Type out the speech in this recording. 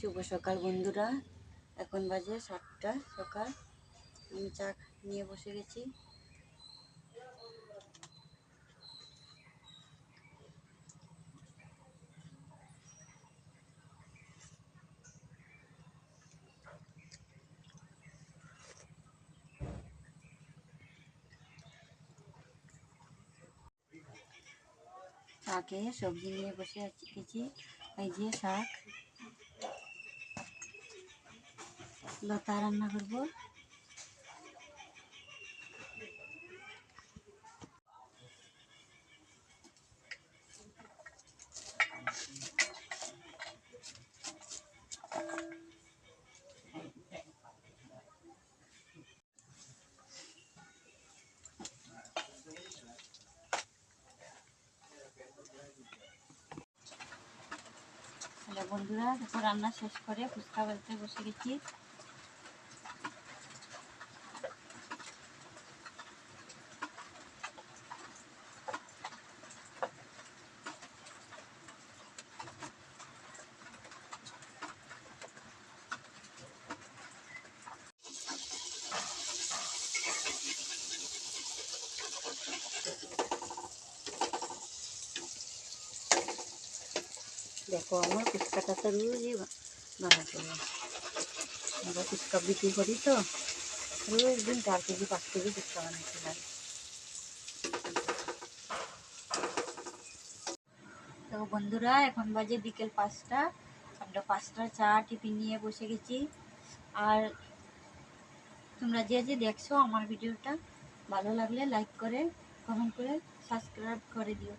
শুভ সকাল বন্ধুরা। এখন বাজে 7টা সকাল। আমি চা নিয়ে বসে গেছি। চা খেয়ে সবজি নিয়ে বসে গেছি। এই যে শাক, লতা রান্না করবো। বন্ধুরা দেখো, রান্না শেষ করে ফুচকা বেলতে বসে গেছি। দেখো, আমার ফুচকাটা তো রোজই বানাতে হয়। আমরা ফুচকা বিক্রি করি তো, রোজ দিন 4 কেজি 5 কেজি ফুচকা বানাতে হয়। তো বন্ধুরা, এখন বাজে বিকেল 5টা। আমরা 5টার চা টিফিন নিয়ে বসে গেছি। আর তোমরা যে যে দেখছো আমার ভিডিওটা, ভালো লাগলে লাইক করে, কমেন্ট করে, সাবস্ক্রাইব করে দিও।